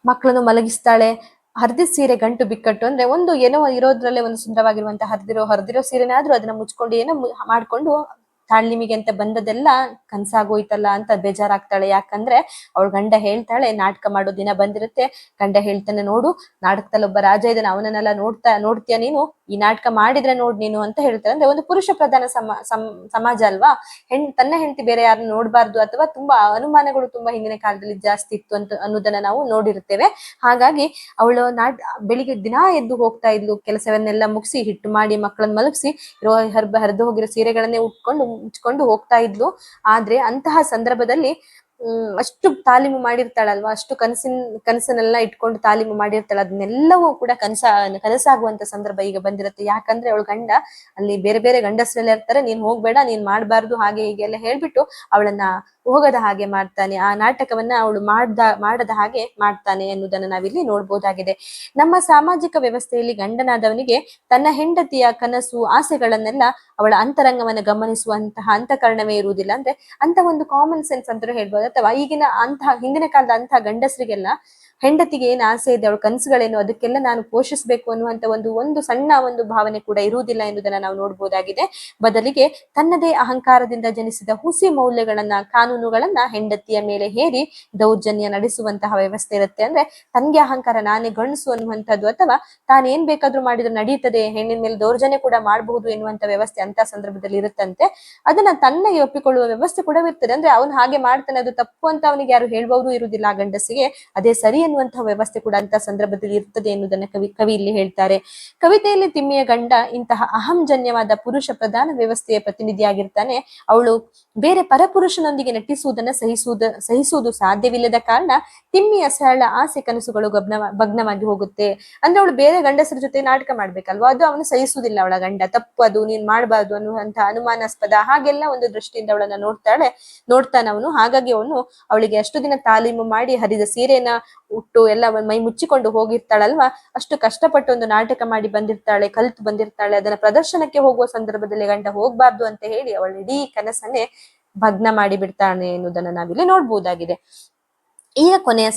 ಮಕ್ಕಳನ್ನು ಮಲಗಿಸ್ತಾಳೆ. ಹರಿದಿದ ಸೀರೆ ಗಂಟು ಬಿಕ್ಕಟ್ಟು ಅಂದ್ರೆ ಒಂದು ಏನೋ ಇರೋದ್ರಲ್ಲೇ ಒಂದು ಸುಂದರವಾಗಿರುವಂತಹ ಹರಿದಿರೋ ಸೀರೆನೇ ಆದ್ರೂ ಅದನ್ನ ಮುಚ್ಕೊಂಡು ಏನೋ ಮಾಡ್ಕೊಂಡು ತಾಳ್ನಿಮಿಗೆ ಅಂತ ಬಂದದೆಲ್ಲ ಕನ್ಸಾಗೋಯ್ತಲ್ಲ ಅಂತ ಬೇಜಾರಾಗ್ತಾಳೆ. ಯಾಕಂದ್ರೆ ಅವಳ ಗಂಡ ಹೇಳ್ತಾಳೆ, ನಾಟಕ ಮಾಡೋ ದಿನ ಬಂದಿರುತ್ತೆ, ಗಂಡ ಹೇಳ್ತಾನೆ, ನೋಡು ನಾಟಕದಲ್ಲಿ ಒಬ್ಬ ರಾಜ ಇದ್ದಾನೆ, ಅವನನ್ನೆಲ್ಲ ನೋಡ್ತೀಯ ನೀನು, ಈ ನಾಟಕ ಮಾಡಿದ್ರೆ ನೋಡ್ ನೀನು ಅಂತ ಹೇಳ್ತಾರೆ. ಅಂದ್ರೆ ಒಂದು ಪುರುಷ ಪ್ರಧಾನ ಸಮಾಜ ಅಲ್ವಾ, ತನ್ನ ಹೆಂಡತಿ ಬೇರೆ ಯಾರನ್ನ ನೋಡ್ಬಾರ್ದು ಅಥವಾ ತುಂಬಾ ಅನುಮಾನಗಳು ತುಂಬಾ ಹಿಂದಿನ ಕಾಲದಲ್ಲಿ ಜಾಸ್ತಿ ಇತ್ತು ಅಂತ ಅನ್ನೋದನ್ನ ನಾವು ನೋಡಿರ್ತೇವೆ. ಹಾಗಾಗಿ ಅವಳು ಬೆಳಿಗ್ಗೆ ದಿನಾ ಎದ್ದು ಹೋಗ್ತಾ ಇದ್ಲು, ಕೆಲಸವನ್ನೆಲ್ಲ ಮುಗಿಸಿ ಹಿಟ್ಟು ಮಾಡಿ ಮಕ್ಕಳನ್ನ ಮಲಗಿಸಿ ಹರಿದು ಹೋಗಿರೋ ಸೀರೆಗಳನ್ನೇ ಮುಚ್ಕೊಂಡು ಹೋಗ್ತಾ ಇದ್ಲು. ಆದ್ರೆ ಅಂತಹ ಸಂದರ್ಭದಲ್ಲಿ ಅಷ್ಟು ತಾಲೀಮು ಮಾಡಿರ್ತಾಳಲ್ವಾ, ಅಷ್ಟು ಕನಸನ್ನೆಲ್ಲ ಇಟ್ಕೊಂಡು ತಾಲೀಮು ಮಾಡಿರ್ತಾಳೆ, ಅದನ್ನೆಲ್ಲವೂ ಕೂಡ ಕನಸಾಗುವಂತ ಸಂದರ್ಭ ಈಗ ಬಂದಿರುತ್ತೆ. ಯಾಕಂದ್ರೆ ಅವಳ ಗಂಡ ಅಲ್ಲಿ ಬೇರೆ ಬೇರೆ ಗಂಡಸರೆಲ್ಲ ಇರ್ತಾರೆ, ನೀನ್ ಹೋಗ್ಬೇಡ, ನೀನ್ ಮಾಡ್ಬಾರ್ದು, ಹಾಗೆ ಹೀಗೆ ಎಲ್ಲ ಹೇಳ್ಬಿಟ್ಟು ಅವಳನ್ನ ಹೋಗದ ಹಾಗೆ ಮಾಡ್ತಾನೆ, ಆ ನಾಟಕವನ್ನ ಅವಳು ಮಾಡದ ಹಾಗೆ ಮಾಡ್ತಾನೆ ಎನ್ನುವುದನ್ನು ನಾವಿಲ್ಲಿ ನೋಡ್ಬೋದಾಗಿದೆ. ನಮ್ಮ ಸಾಮಾಜಿಕ ವ್ಯವಸ್ಥೆಯಲ್ಲಿ ಗಂಡನಾದವನಿಗೆ ತನ್ನ ಹೆಂಡತಿಯ ಕನಸು ಆಸೆಗಳನ್ನೆಲ್ಲ ಅವಳ ಅಂತರಂಗವನ್ನು ಗಮನಿಸುವಂತಹ ಅಂತಃಕರಣವೇ ಇರುವುದಿಲ್ಲ. ಅಂದ್ರೆ ಅಂತ ಒಂದು ಕಾಮನ್ ಸೆನ್ಸ್ ಅಂತ ಹೇಳ್ಬೋದು. ಅಥವಾ ಈಗಿನ ಹಿಂದಿನ ಕಾಲದ ಅಂತಹ ಗಂಡಸರಿಗೆಲ್ಲ ಹೆಂಡತಿಗೆ ಏನ್ ಆಸೆ ಇದೆ, ಅವಳ ಕನಸುಗಳೇನು, ಅದಕ್ಕೆಲ್ಲ ನಾನು ಪೋಷಿಸಬೇಕು ಅನ್ನುವಂತ ಒಂದು ಸಣ್ಣ ಒಂದು ಭಾವನೆ ಕೂಡ ಇರುವುದಿಲ್ಲ ಎನ್ನುವುದನ್ನ ನಾವು ನೋಡ್ಬೋದಾಗಿದೆ. ಬದಲಿಗೆ ತನ್ನದೇ ಅಹಂಕಾರದಿಂದ ಜನಿಸಿದ ಹುಸಿ ಮೌಲ್ಯಗಳನ್ನ, ಕಾನೂನುಗಳನ್ನ ಹೆಂಡತಿಯ ಮೇಲೆ ಹೇರಿ ದೌರ್ಜನ್ಯ ನಡೆಸುವಂತಹ ವ್ಯವಸ್ಥೆ ಇರುತ್ತೆ. ಅಂದ್ರೆ ತನ್ಗೆ ಅಹಂಕಾರ, ನಾನೇ ಗಂಡಸು ಅನ್ನುವಂಥದ್ದು, ಅಥವಾ ತಾನೇನ್ ಬೇಕಾದ್ರೂ ಮಾಡಿದ್ರೆ ನಡೀತದೆ, ಹೆಣ್ಣಿನ ಮೇಲೆ ದೌರ್ಜನ್ಯ ಕೂಡ ಮಾಡಬಹುದು ಎನ್ನುವಂತ ವ್ಯವಸ್ಥೆ ಅಂತ ಸಂದರ್ಭದಲ್ಲಿ ಇರುತ್ತಂತೆ. ಅದನ್ನ ತನ್ನಗೆ ಒಪ್ಪಿಕೊಳ್ಳುವ ವ್ಯವಸ್ಥೆ ಕೂಡ ಇರ್ತದೆ. ಅಂದ್ರೆ ಅವನು ಹಾಗೆ ಮಾಡ್ತಾನೆ, ಅದು ತಪ್ಪು ಅಂತ ಅವನಿಗೆ ಯಾರು ಹೇಳುವವರು ಇರುವುದಿಲ್ಲ, ಆ ಗಂಡಸಿಗೆ ಅದೇ ಸರಿ ಎನ್ನುವಂತಹ ವ್ಯವಸ್ಥೆ ಕೂಡ ಅಂತ ಸಂದರ್ಭದಲ್ಲಿ ಇರ್ತದೆ ಎನ್ನುವುದನ್ನ ಕವಿ ಇಲ್ಲಿ ಹೇಳ್ತಾರೆ. ಕವಿತೆಯಲ್ಲಿ ತಿಮ್ಮಿಯ ಗಂಡ ಇಂತಹ ಅಹಂಜನ್ಯವಾದ ಪುರುಷ ಪ್ರಧಾನ ವ್ಯವಸ್ಥೆಯ ಪ್ರತಿನಿಧಿಯಾಗಿರ್ತಾನೆ. ಅವಳು ಬೇರೆ ಪರಪುರುಷನೊಂದಿಗೆ ನಟಿಸುವುದನ್ನ ಸಹಿಸುವುದು ಸಾಧ್ಯವಿಲ್ಲದ ಕಾರಣ ತಿಮ್ಮಿಯ ಸರಳ ಆಸೆ ಕನಸುಗಳು ಭಗ್ನವಾಗಿ ಹೋಗುತ್ತೆ. ಅಂದ್ರೆ ಅವಳು ಬೇರೆ ಗಂಡಸರ ಜೊತೆ ನಾಟಕ ಮಾಡ್ಬೇಕಲ್ವಾ, ಅದು ಅವನು ಸಹಿಸುವುದಿಲ್ಲ. ಅವಳ ಗಂಡ ತಪ್ಪು, ಅದು ನೀನ್ ಮಾಡಬಾರ್ದು ಅನ್ನುವಂತ ಅನುಮಾನಾಸ್ಪದ ಹಾಗೆಲ್ಲ ಒಂದು ದೃಷ್ಟಿಯಿಂದ ಅವಳನ್ನ ನೋಡ್ತಾನೆ ಅವನು. ಹಾಗಾಗಿ ಅವನು ಅವಳಿಗೆ ಅಷ್ಟು ದಿನ ತಾಲೀಮು ಮಾಡಿ ಹರಿದ ಸೀರೆನ ಉಟ್ಟು ಎಲ್ಲ ಮೈ ಮುಚ್ಚಿಕೊಂಡು ಹೋಗಿರ್ತಾಳಲ್ವಾ, ಅಷ್ಟು ಕಷ್ಟಪಟ್ಟು ಒಂದು ನಾಟಕ ಮಾಡಿ ಬಂದಿರ್ತಾಳೆ, ಕಲ್ತು ಬಂದಿರ್ತಾಳೆ, ಅದನ್ನ ಪ್ರದರ್ಶನಕ್ಕೆ ಹೋಗುವ ಸಂದರ್ಭದಲ್ಲಿ ಗಂಡ ಹೋಗ್ಬಾರ್ದು ಅಂತ ಹೇಳಿ ಅವಳ ಇಡೀ ಕನಸನ್ನೇ ಭಗ್ನ ಮಾಡಿ ಬಿಡ್ತಾನೆ ಎನ್ನುವುದನ್ನ ನಾವಿಲ್ಲಿ ನೋಡ್ಬೋದಾಗಿದೆ. ಈಗ ಕೊನೆಯ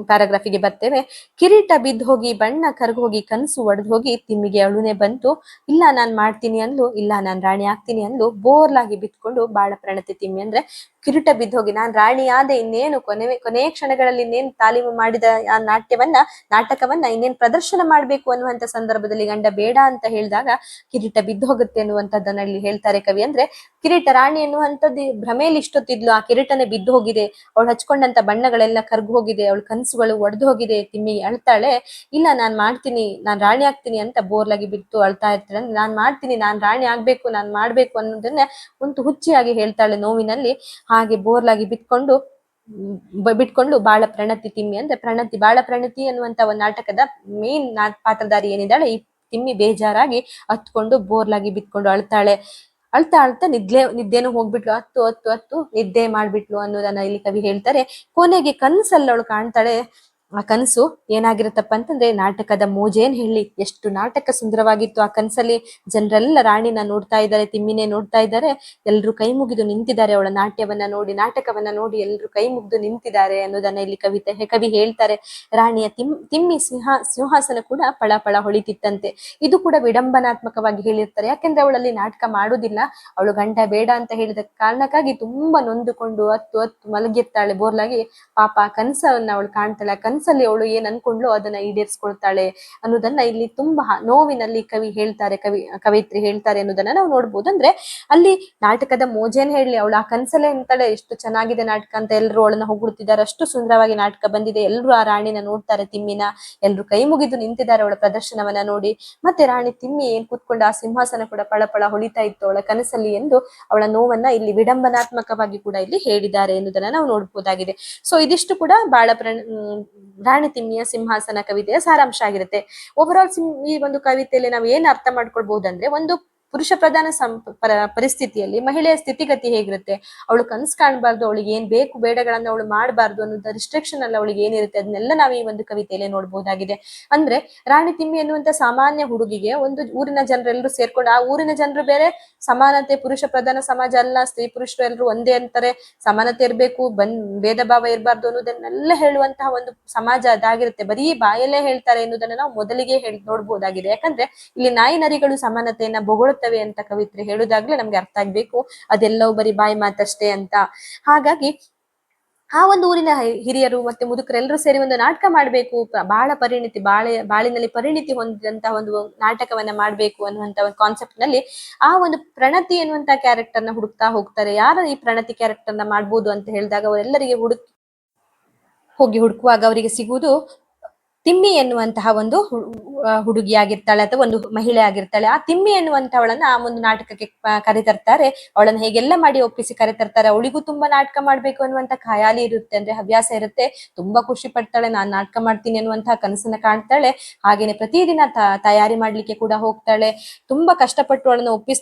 ಪ್ಯಾರಾಗ್ರಾಫಿಗೆ ಬರ್ತೇವೆ. ಕಿರೀಟ ಬಿದ್ದು ಹೋಗಿ, ಬಣ್ಣ ಕರ್ಗ್ ಹೋಗಿ, ಕನಸು ಒಡೆದು ಹೋಗಿ, ತಿಮ್ಮಿಗೆ ಅಳುನೆ ಬಂತು. ಇಲ್ಲ ನಾನ್ ಮಾಡ್ತೀನಿ ಅಂದ್ಲು, ಇಲ್ಲ ನಾನ್ ರಾಣಿ ಆಗ್ತೀನಿ ಅಂದ್ಲು, ಬೋರ್ಲಾಗಿ ಬಿತ್ಕೊಂಡು ಬಾಳ ಪ್ರಣತಿ ತಿಮ್ಮಿ. ಅಂದ್ರೆ ಕಿರೀಟ ಬಿದ್ದು ಹೋಗಿ ನಾನ್ ರಾಣಿ ಆದೆ, ಇನ್ನೇನು ಕೊನೆಯ ಕ್ಷಣಗಳಲ್ಲಿ ಇನ್ನೇನು ತಾಲೀಮು ಮಾಡಿದ ಆ ನಾಟಕವನ್ನ ಇನ್ನೇನ್ ಪ್ರದರ್ಶನ ಮಾಡ್ಬೇಕು ಅನ್ನುವಂತ ಸಂದರ್ಭದಲ್ಲಿ ಗಂಡ ಬೇಡ ಅಂತ ಹೇಳಿದಾಗ ಕಿರೀಟ ಬಿದ್ದು ಹೋಗುತ್ತೆ ಅನ್ನುವಂಥದ್ದನ್ನ ಇಲ್ಲಿ ಹೇಳ್ತಾರೆ ಕವಿ. ಅಂದ್ರೆ ಕಿರೀಟ, ರಾಣಿ ಎನ್ನುವಂಥದ್ದು ಭ್ರಮೆಯಲ್ಲಿ ಇಷ್ಟೊತ್ತಿದ್ಲು, ಆ ಕಿರೀಟನೇ ಬಿದ್ದು ಹೋಗಿದೆ, ಅವಳು ಹಚ್ಕೊಂಡಂತ ಬಣ್ಣಗಳೆಲ್ಲ ಕರ್ಗು ಹೋಗಿದೆ, ಅವಳ ಕನಸುಗಳು ಒಡೆದು ಹೋಗಿದೆ. ತಿಮ್ಮಿ ಅಳ್ತಾಳೆ, ಇಲ್ಲ ನಾನ್ ಮಾಡ್ತೀನಿ, ನಾನ್ ರಾಣಿ ಆಗ್ತೀನಿ ಅಂತ ಬೋರ್ಲಾಗಿ ಬಿಟ್ಟು ಅಳ್ತಾ ಇರ್ತಾಳೆ. ಅಂದ್ರೆ ನಾನ್ ಮಾಡ್ತೀನಿ, ನಾನ್ ರಾಣಿ ಆಗ್ಬೇಕು, ನಾನ್ ಮಾಡ್ಬೇಕು ಅನ್ನೋದನ್ನ ಒಂದು ಹುಚ್ಚಿಯಾಗಿ ಹೇಳ್ತಾಳೆ ನೋವಿನಲ್ಲಿ. ಹಾಗೆ ಬೋರ್ಲಾಗಿ ಬಿಟ್ಕೊಂಡು ಬಾಳ ಪ್ರಣತಿ ತಿಮ್ಮಿ. ಅಂದ್ರೆ ಬಾಳ ಪ್ರಣತಿ ಅನ್ನುವಂತ ಒಂದು ನಾಟಕದ ಮೇನ್ ಪಾತ್ರಧಾರಿ ಏನಿದ್ದಾಳೆ ಈ ತಿಮ್ಮಿ ಬೇಜಾರಾಗಿ ಹತ್ಕೊಂಡು ಬೋರ್ಲಾಗಿ ಬಿತ್ಕೊಂಡು ಅಳ್ತಾ ಅಳ್ತಾ ನಿದ್ದೆನೂ ಹೋಗ್ಬಿಟ್ಲು, ಹತ್ತು ನಿದ್ದೆ ಮಾಡ್ಬಿಟ್ಲು ಅನ್ನೋದನ್ನ ಇಲ್ಲಿ ಕವಿ ಹೇಳ್ತಾರೆ. ಕೊನೆಗೆ ಕನಸಲ್ಲಿ ಅವಳು ಕಾಣ್ತಾಳೆ. ಆ ಕನಸು ಏನಾಗಿರುತ್ತಪ್ಪ ಅಂತಂದ್ರೆ ನಾಟಕದ ಮೋಜೇನ್ ಹೇಳಿ, ಎಷ್ಟು ನಾಟಕ ಸುಂದರವಾಗಿತ್ತು. ಆ ಕನಸಲ್ಲಿ ಜನರೆಲ್ಲ ರಾಣಿನ ನೋಡ್ತಾ ಇದ್ದಾರೆ, ತಿಮ್ಮಿನೇ ನೋಡ್ತಾ ಇದ್ದಾರೆ, ಎಲ್ರು ಕೈ ಮುಗಿದು ನಿಂತಿದ್ದಾರೆ. ಅವಳ ನಾಟಕವನ್ನ ನೋಡಿ ಎಲ್ರು ಕೈ ಮುಗಿದು ನಿಂತಿದ್ದಾರೆ ಅನ್ನೋದನ್ನ ಇಲ್ಲಿ ಕವಿ ಹೇಳ್ತಾರೆ. ರಾಣಿಯ ತಿಮ್ಮಿ ಸಿಂಹಾಸನ ಕೂಡ ಪಳ ಪಳ ಹೊಳಿತಿತ್ತಂತೆ. ಇದು ಕೂಡ ವಿಡಂಬನಾತ್ಮಕವಾಗಿ ಹೇಳಿರ್ತಾರೆ. ಯಾಕೆಂದ್ರೆ ಅವಳಲ್ಲಿ ನಾಟಕ ಮಾಡುವುದಿಲ್ಲ, ಅವಳು ಗಂಡ ಬೇಡ ಅಂತ ಹೇಳಿದ ಕಾರಣಕ್ಕಾಗಿ ತುಂಬಾ ನೊಂದುಕೊಂಡು ಹತ್ತು ಮಲಗಿರ್ತಾಳೆ ಬೋರ್ಲಾಗಿ. ಪಾಪ ಕನಸವನ್ನ ಅವಳು ಕಾಣ್ತಾಳೆ. ಆ ಕನಸಲ್ಲಿ ಅವಳು ಏನ್ ಅನ್ಕೊಂಡ್ಲು ಅದನ್ನ ಈಡೇರಿಸ್ಕೊಳ್ತಾಳೆ ಅನ್ನೋದನ್ನ ಇಲ್ಲಿ ತುಂಬಾ ನೋವಿನಲ್ಲಿ ಕವಿತ್ರಿ ಹೇಳ್ತಾರೆ ಅನ್ನೋದನ್ನ ನಾವು ನೋಡ್ಬೋದು. ಅಂದ್ರೆ ಅಲ್ಲಿ ನಾಟಕದ ಮೋಜೇನ್ ಹೇಳಿ ಅವಳು ಆ ಕನ್ಸಲ್ಲೇ ಅಂತಾಳೆ ಎಷ್ಟು ಚೆನ್ನಾಗಿದೆ ನಾಟಕ ಅಂತ ಎಲ್ಲರೂ ಅವಳನ್ನ ಹೊಗಳುತ್ತಿದ್ದಾರೆ, ಅಷ್ಟು ಸುಂದರವಾಗಿ ನಾಟಕ ಬಂದಿದೆ, ಎಲ್ಲರೂ ಆ ರಾಣಿನ ನೋಡ್ತಾರೆ, ತಿಮ್ಮಿನ ಎಲ್ಲರೂ ಕೈ ಮುಗಿದು ನಿಂತಿದ್ದಾರೆ ಅವಳ ಪ್ರದರ್ಶನವನ್ನ ನೋಡಿ. ಮತ್ತೆ ರಾಣಿ ತಿಮ್ಮಿ ಏನ್ ಕೂತ್ಕೊಂಡು ಆ ಸಿಂಹಾಸನ ಕೂಡ ಪಳಪಳ ಹೊಳಿತಾ ಇತ್ತು ಅವಳ ಕನಸಲ್ಲಿ ಎಂದು ಅವಳ ನೋವನ್ನ ಇಲ್ಲಿ ವಿಡಂಬನಾತ್ಮಕವಾಗಿ ಕೂಡ ಇಲ್ಲಿ ಹೇಳಿದ್ದಾರೆ ಎನ್ನುವುದನ್ನ ನಾವು ನೋಡಬಹುದಾಗಿದೆ. ಸೊ ಇದಿಷ್ಟು ಕೂಡ ರಾಣಿ ತಿಮ್ಮಿಯ ಸಿಂಹಾಸನ ಕವಿತೆಯ ಸಾರಾಂಶ ಆಗಿರುತ್ತೆ. ಓವರ್ ಆಲ್ ಈ ಒಂದು ಕವಿತೆಯಲ್ಲಿ ನಾವು ಏನ್ ಅರ್ಥ ಮಾಡ್ಕೊಳ್ಬಹುದಂದ್ರೆ, ಒಂದು ಪುರುಷ ಪ್ರಧಾನ ಪರಿಸ್ಥಿತಿಯಲ್ಲಿ ಮಹಿಳೆಯ ಸ್ಥಿತಿಗತಿ ಹೇಗಿರುತ್ತೆ, ಅವಳು ಕನಸು ಕಾಣಬಾರ್ದು, ಅವಳಿಗೆ ಏನ್ ಬೇಕು ಬೇಡಗಳನ್ನ ಅವಳು ಮಾಡಬಾರ್ದು ಅನ್ನೋದು ರಿಸ್ಟ್ರಿಕ್ಷನ್ ಅಲ್ಲ ಅವಳಿಗೆ ಏನಿರುತ್ತೆ ಅದನ್ನೆಲ್ಲ ನಾವು ಈ ಒಂದು ಕವಿತೆಯಲ್ಲಿ ನೋಡಬಹುದಾಗಿದೆ. ಅಂದ್ರೆ ರಾಣಿ ತಿಮ್ಮಿ ಎನ್ನುವಂತ ಸಾಮಾನ್ಯ ಹುಡುಗಿಗೆ ಒಂದು ಊರಿನ ಜನರೆಲ್ಲರೂ ಸೇರ್ಕೊಂಡು, ಆ ಊರಿನ ಜನರು ಬೇರೆ, ಸಮಾನತೆ ಪುರುಷ ಪ್ರಧಾನ ಸಮಾಜ ಅಲ್ಲ, ಸ್ತ್ರೀ ಪುರುಷರು ಎಲ್ಲರೂ ಒಂದೇ ಅಂತಾರೆ, ಸಮಾನತೆ ಇರ್ಬೇಕು, ಭೇದ ಭಾವ ಇರಬಾರ್ದು ಅನ್ನೋದನ್ನೆಲ್ಲ ಹೇಳುವಂತಹ ಒಂದು ಸಮಾಜ ಅದಾಗಿರುತ್ತೆ. ಬರೀ ಬಾಯಲ್ಲೇ ಹೇಳ್ತಾರೆ ಎನ್ನುವುದನ್ನ ನಾವು ಮೊದಲಿಗೆ ನೋಡ್ಬೋದಾಗಿದೆ. ಯಾಕಂದ್ರೆ ಇಲ್ಲಿ ನಾಯಿ ನರಿಗಳು ಸಮಾನತೆಯನ್ನ ಬೊಗಳುತ್ತವೆ ಅಂತ ಕವಿತ್ರಿ ಹೇಳುದಾಗ್ಲೇ ನಮ್ಗೆ ಅರ್ಥ ಆಗ್ಬೇಕು ಅದೆಲ್ಲವೂ ಬರೀ ಬಾಯಿ ಮಾತಷ್ಟೇ ಅಂತ. ಹಾಗಾಗಿ ಆ ಒಂದು ಊರಿನ ಹಿರಿಯರು ಮತ್ತೆ ಮುದುಕರೆಲ್ಲರೂ ಸೇರಿ ಒಂದು ನಾಟಕ ಮಾಡ್ಬೇಕು, ಬಾಳಿನಲ್ಲಿ ಪರಿಣಿತಿ ಹೊಂದಿದಂತಹ ಒಂದು ನಾಟಕವನ್ನ ಮಾಡ್ಬೇಕು ಅನ್ನುವಂತ ಒಂದು ಕಾನ್ಸೆಪ್ಟ್ ನಲ್ಲಿ ಆ ಒಂದು ಪ್ರಣತಿ ಎನ್ನುವಂತ ಕ್ಯಾರೆಕ್ಟರ್ ನ ಹುಡುಕ್ತಾ ಹೋಗ್ತಾರೆ. ಯಾರು ಈ ಪ್ರಣತಿ ಕ್ಯಾರೆಕ್ಟರ್ ನ ಮಾಡ್ಬೋದು ಅಂತ ಹೇಳಿದಾಗ ಅವರೆಲ್ಲರಿಗೆ ಹುಡುಕುವಾಗ ಅವರಿಗೆ ಸಿಗುವುದು ತಿಮ್ಮಿ ಎನ್ನುವಂತಹ ಒಂದು ಹುಡುಗಿ ಆಗಿರ್ತಾಳೆ ಅಥವಾ ಒಂದು ಮಹಿಳೆ ಆಗಿರ್ತಾಳೆ. ಆ ತಿಮ್ಮಿ ಎನ್ನುವಂತವಳನ್ನ ಆ ಒಂದು ನಾಟಕಕ್ಕೆ ಕರೆತರ್ತಾರೆ. ಅವಳನ್ನ ಹೇಗೆಲ್ಲ ಮಾಡಿ ಒಪ್ಪಿಸಿ ಕರೆತರ್ತಾರೆ. ಅವಳಿಗೂ ತುಂಬಾ ನಾಟಕ ಮಾಡ್ಬೇಕು ಅನ್ನುವಂತ ಖಯಾಲಿ ಇರುತ್ತೆ, ಅಂದ್ರೆ ಹವ್ಯಾಸ ಇರುತ್ತೆ. ತುಂಬಾ ಖುಷಿ ಪಡ್ತಾಳೆ, ನಾನ್ ನಾಟಕ ಮಾಡ್ತೀನಿ ಅನ್ನುವಂತಹ ಕನಸನ್ನ ಕಾಣ್ತಾಳೆ. ಹಾಗೇನೆ ಪ್ರತಿದಿನ ತಯಾರಿ ಮಾಡ್ಲಿಕ್ಕೆ ಕೂಡ ಹೋಗ್ತಾಳೆ. ತುಂಬಾ ಕಷ್ಟಪಟ್ಟು ಅವಳನ್ನ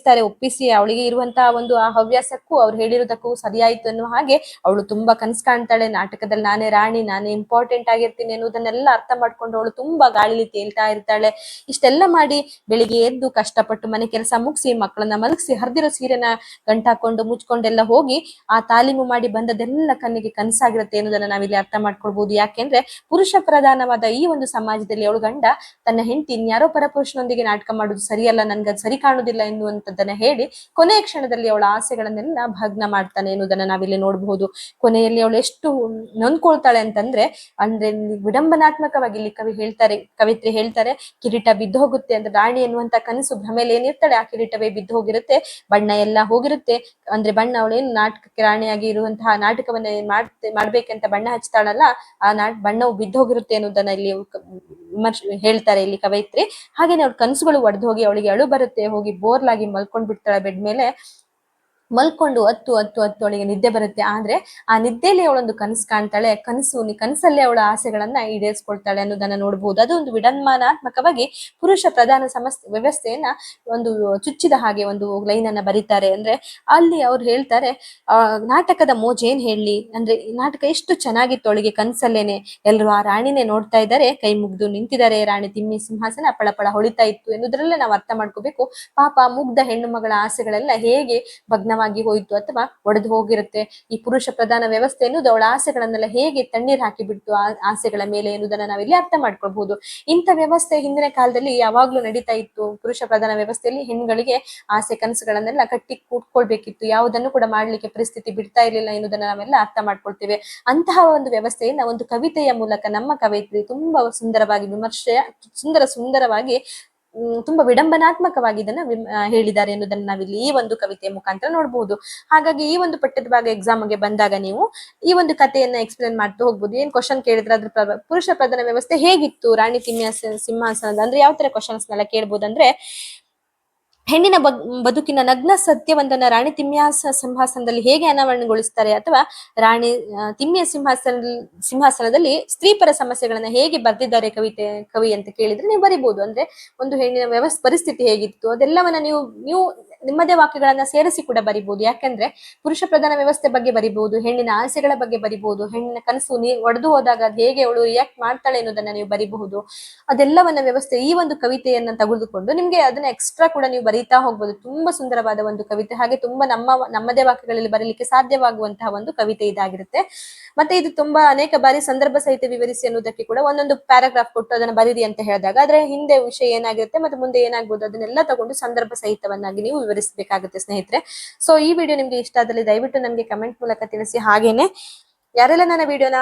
ಒಪ್ಪಿಸಿ ಅವಳಿಗೆ ಇರುವಂತಹ ಒಂದು ಆ ಹವ್ಯಾಸಕ್ಕೂ ಅವ್ರು ಹೇಳಿರೋದಕ್ಕೂ ಸರಿಯಾಯ್ತು ಅನ್ನುವ ಹಾಗೆ ಅವಳು ತುಂಬಾ ಕನಸು ಕಾಣ್ತಾಳೆ. ನಾಟಕದಲ್ಲಿ ನಾನೇ ರಾಣಿ, ನಾನೇ ಇಂಪಾರ್ಟೆಂಟ್ ಆಗಿರ್ತೀನಿ ಅನ್ನೋದನ್ನೆಲ್ಲ ಅರ್ಥ ಮಾಡ್ಕೊಂಡು ಅವಳು ತುಂಬಾ ಗಾಳಿಲಿ ತೇಲ್ತಾ ಇರ್ತಾಳೆ. ಇಷ್ಟೆಲ್ಲ ಮಾಡಿ ಬೆಳಿಗ್ಗೆ ಎದ್ದು ಕಷ್ಟಪಟ್ಟು ಮನೆ ಕೆಲಸ ಮುಗಿಸಿ ಮಕ್ಕಳನ್ನ ಮಲಗಿಸಿ ಹರಿದಿರೋ ಸೀರೆನ ಗಂಟಾಕೊಂಡು ಮುಚ್ಕೊಂಡೆಲ್ಲ ಹೋಗಿ ಆ ತಾಲೀಮು ಮಾಡಿ ಬಂದದೆಲ್ಲ ಕಣ್ಣಿಗೆ ಕನಸಾಗಿರುತ್ತೆ ಅನ್ನೋದನ್ನ ನಾವಿಲ್ಲಿ ಅರ್ಥ ಮಾಡ್ಕೊಳ್ಬಹುದು. ಯಾಕೆಂದ್ರೆ ಪುರುಷ ಪ್ರಧಾನವಾದ ಈ ಒಂದು ಸಮಾಜದಲ್ಲಿ ಅವಳು ಗಂಡ ತನ್ನ ಹೆಂಡತಿ ಇನ್ಯಾರೋ ಪರಪುರುಷನೊಂದಿಗೆ ನಾಟಕ ಮಾಡುದು ಸರಿಯಲ್ಲ, ನನ್ಗದ್ ಸರಿ ಕಾಣುದಿಲ್ಲ ಎನ್ನುವಂಥದ್ದನ್ನ ಹೇಳಿ ಕೊನೆಯ ಕ್ಷಣದಲ್ಲಿ ಅವಳ ಆಸೆಗಳನ್ನೆಲ್ಲ ಭಗ್ನ ಮಾಡ್ತಾನೆ ಎನ್ನುವುದನ್ನ ನಾವಿಲ್ಲಿ ನೋಡಬಹುದು. ಕೊನೆಯಲ್ಲಿ ಅವಳು ಎಷ್ಟು ನೊಂದ್ಕೊಳ್ತಾಳೆ ಅಂದ್ರೆ ವಿಡಂಬನಾತ್ಮಕವಾಗಿ ಇಲ್ಲಿ ಕವಿತ್ರಿ ಹೇಳ್ತಾರೆ, ಕಿರೀಟ ಬಿದ್ದು ಹೋಗುತ್ತೆ ಅಂತ. ರಾಣಿ ಎನ್ನುವಂತ ಕನಸು ಭ್ರಮೆಯಲ್ಲಿ ಏನಿರ್ತಾಳೆ ಆ ಕಿರೀಟವೇ ಬಿದ್ದು ಹೋಗಿರುತ್ತೆ, ಬಣ್ಣ ಎಲ್ಲ ಹೋಗಿರುತ್ತೆ. ಅಂದ್ರೆ ಬಣ್ಣ ಅವಳೇನು ನಾಟಕಕ್ಕೆ ರಾಣಿಯಾಗಿ ಇರುವಂತಹ ನಾಟಕವನ್ನ ಮಾಡ್ಬೇಕಂತ ಬಣ್ಣ ಹಚ್ತಾಳಲ್ಲ, ಆ ಬಣ್ಣವು ಬಿದ್ದು ಹೋಗಿರುತ್ತೆ ಅನ್ನೋದನ್ನ ಇಲ್ಲಿ ಹೇಳ್ತಾರೆ ಇಲ್ಲಿ ಕವಯಿತ್ರಿ. ಹಾಗೇನೆ ಅವಳ ಕನಸುಗಳು ಒಡೆದು ಹೋಗಿ ಅವಳಿಗೆ ಅಳು ಬರುತ್ತೆ, ಹೋಗಿ ಬೋರ್ಲಾಗಿ ಮಲ್ಕೊಂಡ್ ಬಿಡ್ತಾಳೆ ಬೆಡ್ ಮೇಲೆ. ಮಲ್ಕೊಂಡು ಹತ್ತು ಅವಳಿಗೆ ನಿದ್ದೆ ಬರುತ್ತೆ. ಆದ್ರೆ ಆ ನಿದ್ದೆಯಲ್ಲಿ ಅವಳೊಂದು ಕನಸು ಕಾಣ್ತಾಳೆ. ಕನಸಲ್ಲೇ ಅವಳ ಆಸೆಗಳನ್ನ ಈಡೇರಿಸ್ಕೊಳ್ತಾಳೆ ಅನ್ನೋದನ್ನ ನೋಡಬಹುದು. ಅದು ಒಂದು ವಿಡಂಬನಾತ್ಮಕವಾಗಿ ಪುರುಷ ಪ್ರಧಾನ ವ್ಯವಸ್ಥೆಯನ್ನ ಒಂದು ಚುಚ್ಚಿದ ಹಾಗೆ ಒಂದು ಲೈನ್ ಅನ್ನ ಬರೀತಾರೆ. ಅಂದ್ರೆ ಅಲ್ಲಿ ಅವ್ರು ಹೇಳ್ತಾರೆ, ನಾಟಕದ ಮೋಜೇನ್ ಹೇಳಿ, ಅಂದ್ರೆ ನಾಟಕ ಎಷ್ಟು ಚೆನ್ನಾಗಿತ್ತು, ಅವಳಿಗೆ ಕನಸಲ್ಲೇನೆ ಎಲ್ಲರೂ ಆ ರಾಣಿನೇ ನೋಡ್ತಾ ಇದ್ದಾರೆ, ಕೈ ಮುಗ್ದು ನಿಂತಿದ್ದಾರೆ, ರಾಣಿ ತಿಮ್ಮಿ ಸಿಂಹಾಸನ ಪಳಪಳ ಹೊಳಿತಾ ಇತ್ತು ಎನ್ನುವುದರಲ್ಲೇ ನಾವು ಅರ್ಥ ಮಾಡ್ಕೋಬೇಕು. ಪಾಪ ಮುಗ್ಧ ಹೆಣ್ಣು ಮಗಳ ಆಸೆಗಳೆಲ್ಲ ಹೇಗೆ ಭಗ್ನ ಹೋಯ್ತು ಅಥವಾ ಒಡೆದು ಹೋಗಿರುತ್ತೆ. ಈ ಪುರುಷ ಪ್ರಧಾನ ವ್ಯವಸ್ಥೆ ಎನ್ನುವುದು ಅವಳ ಆಸೆಗಳನ್ನೆಲ್ಲ ಹೇಗೆ ತಣ್ಣೀರ್ ಹಾಕಿ ಬಿಡ್ತು ಆ ಆಸೆಗಳ ಮೇಲೆ ಎನ್ನುವುದನ್ನ ನಾವಿಲ್ಲಿ ಅರ್ಥ ಮಾಡ್ಕೊಳ್ಬಹುದು. ಇಂಥ ವ್ಯವಸ್ಥೆ ಹಿಂದಿನ ಕಾಲದಲ್ಲಿ ಯಾವಾಗ್ಲೂ ನಡೀತಾ ಇತ್ತು. ಪುರುಷ ಪ್ರಧಾನ ವ್ಯವಸ್ಥೆಯಲ್ಲಿ ಹೆಣ್ಗಳಿಗೆ ಆಸೆ ಕನಸುಗಳನ್ನೆಲ್ಲ ಕಟ್ಟಿ ಕೂತ್ಕೊಳ್ಬೇಕಿತ್ತು, ಯಾವುದನ್ನು ಕೂಡ ಮಾಡ್ಲಿಕ್ಕೆ ಪರಿಸ್ಥಿತಿ ಬಿಡ್ತಾ ಇರ್ಲಿಲ್ಲ ಎನ್ನುವುದನ್ನ ನಾವೆಲ್ಲ ಅರ್ಥ ಮಾಡ್ಕೊಳ್ತೇವೆ. ಅಂತಹ ಒಂದು ವ್ಯವಸ್ಥೆಯನ್ನ ಒಂದು ಕವಿತೆಯ ಮೂಲಕ ನಮ್ಮ ಕವಯಿತ್ರಿ ತುಂಬಾ ಸುಂದರವಾಗಿ ಸುಂದರವಾಗಿ ತುಂಬಾ ವಿಡಂಬನಾತ್ಮಕವಾಗಿ ಇದನ್ನ ಹೇಳಿದ್ದಾರೆ ಎನ್ನುವುದನ್ನ ನಾವಿಲ್ಲಿ ಈ ಒಂದು ಕವಿತೆಯ ಮುಖಾಂತರ ನೋಡಬಹುದು. ಹಾಗಾಗಿ ಈ ಒಂದು ಪಠ್ಯದ ಭಾಗ ಎಕ್ಸಾಮ್ಗೆ ಬಂದಾಗ ನೀವು ಈ ಒಂದು ಕಥೆಯನ್ನ ಎಕ್ಸ್ಪ್ಲೇನ್ ಮಾಡ್ತಾ ಹೋಗ್ಬೋದು. ಏನ್ ಕ್ವಶನ್ ಕೇಳಿದ್ರೆ ಅದ್ರ ಪುರುಷ ಪ್ರಧಾನ ವ್ಯವಸ್ಥೆ ಹೇಗಿತ್ತು, ರಾಣಿ ತಿಮ್ಮಿಯ ಸಿಂಹಾಸನದ ಅಂದ್ರೆ ಯಾವ ತರ ಕ್ವಶನ್ಸ್ ನೆಲ್ಲ ಕೇಳ್ಬೋದು ಅಂದ್ರೆ, ಹೆಣ್ಣಿನ ಬದುಕಿನ ನಗ್ನ ಸತ್ಯವೊಂದನ್ನ ರಾಣಿ ತಿಮ್ಮಿಯ ಸಿಂಹಾಸನದಲ್ಲಿ ಹೇಗೆ ಅನಾವರಣಗೊಳಿಸ್ತಾರೆ, ಅಥವಾ ರಾಣಿ ತಿಮ್ಮಿಯ ಸಿಂಹಾಸನದಲ್ಲಿ ಸ್ತ್ರೀಪರ ಸಮಸ್ಯೆಗಳನ್ನ ಹೇಗೆ ಬರ್ದಿದ್ದಾರೆ ಕವಿ ಅಂತ ಕೇಳಿದ್ರೆ ನೀವು ಬರಿಬಹುದು. ಅಂದ್ರೆ ಒಂದು ಹೆಣ್ಣಿನ ಪರಿಸ್ಥಿತಿ ಹೇಗಿತ್ತು ಅದೆಲ್ಲವನ್ನ ನೀವು ನಿಮ್ಮದೇ ವಾಕ್ಯಗಳನ್ನ ಸೇರಿಸಿ ಕೂಡ ಬರಿಬಹುದು. ಯಾಕಂದ್ರೆ ಪುರುಷ ಪ್ರಧಾನ ವ್ಯವಸ್ಥೆ ಬಗ್ಗೆ ಬರಿಬಹುದು, ಹೆಣ್ಣಿನ ಆಸೆಗಳ ಬಗ್ಗೆ ಬರಿಬಹುದು, ಹೆಣ್ಣಿನ ಕನಸು ಒಡೆದು ಹೋದಾಗ ಹೇಗೆ ಅವಳು ರಿಯಾಕ್ಟ್ ಮಾಡ್ತಾಳೆ ಅನ್ನೋದನ್ನ ನೀವು ಬರಿಬಹುದು. ಅದೆಲ್ಲವನ್ನ ವ್ಯವಸ್ಥೆ ಈ ಒಂದು ಕವಿತೆಯನ್ನ ತೆಗೆದುಕೊಂಡು ನಿಮ್ಗೆ ಅದನ್ನ ಎಕ್ಸ್ಟ್ರಾ ಕೂಡ ನೀವು ಬರೀತಾ ಹೋಗ್ಬೋದು. ತುಂಬಾ ಸುಂದರವಾದ ಒಂದು ಕವಿತೆ, ಹಾಗೆ ತುಂಬಾ ನಮ್ಮದೇ ವಾಕ್ಯಗಳಲ್ಲಿ ಬರೀಲಿಕ್ಕೆ ಸಾಧ್ಯವಾಗುವಂತಹ ಒಂದು ಕವಿತೆ ಇದಾಗಿರುತ್ತೆ. ಮತ್ತೆ ಇದು ತುಂಬಾ ಅನೇಕ ಬಾರಿ ಸಂದರ್ಭ ಸಹಿತ ವಿವರಿಸಿ ಅನ್ನೋದಕ್ಕೆ ಕೂಡ ಒಂದೊಂದು ಪ್ಯಾರಾಗ್ರಾಫ್ ಕೊಟ್ಟು ಅದನ್ನ ಬರೀರಿ ಅಂತ ಹೇಳಿದಾಗ ಅದರ ಹಿಂದೆ ವಿಷಯ ಏನಾಗಿರುತ್ತೆ ಮತ್ತೆ ಮುಂದೆ ಏನಾಗ್ಬೋದು ಅದನ್ನೆಲ್ಲ ತಗೊಂಡು ಸಂದರ್ಭ ಸಹಿತವನ್ನಾಗಿ ನೀವು ವಿವರಿಸಬೇಕಾಗುತ್ತೆ ಸ್ನೇಹಿತರೆ. ಸೊ ಈ ವಿಡಿಯೋ ನಿಮ್ಗೆ ಇಷ್ಟ ಆದಲ್ಲಿ ದಯವಿಟ್ಟು ನನಗೆ ಕಮೆಂಟ್ ಮೂಲಕ ತಿಳಿಸಿ. ಹಾಗೇನೆ ಯಾರೆಲ್ಲ ನನ್ನ ವಿಡಿಯೋನ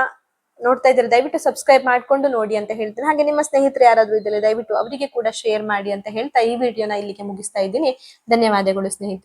ನೋಡ್ತಾ ಇದ್ರೆ ದಯವಿಟ್ಟು ಸಬ್ಸ್ಕ್ರೈಬ್ ಮಾಡ್ಕೊಂಡು ನೋಡಿ ಅಂತ ಹೇಳ್ತೀನಿ. ಹಾಗೆ ನಿಮ್ಮ ಸ್ನೇಹಿತರು ಯಾರಾದ್ರೂ ಇದ್ದರೆ ದಯವಿಟ್ಟು ಅವರಿಗೆ ಕೂಡ ಶೇರ್ ಮಾಡಿ ಅಂತ ಹೇಳ್ತಾ ಈ ವಿಡಿಯೋನ ಇಲ್ಲಿಗೆ ಮುಗಿಸ್ತಾ ಇದ್ದೀನಿ. ಧನ್ಯವಾದಗಳು ಸ್ನೇಹಿತರೆ.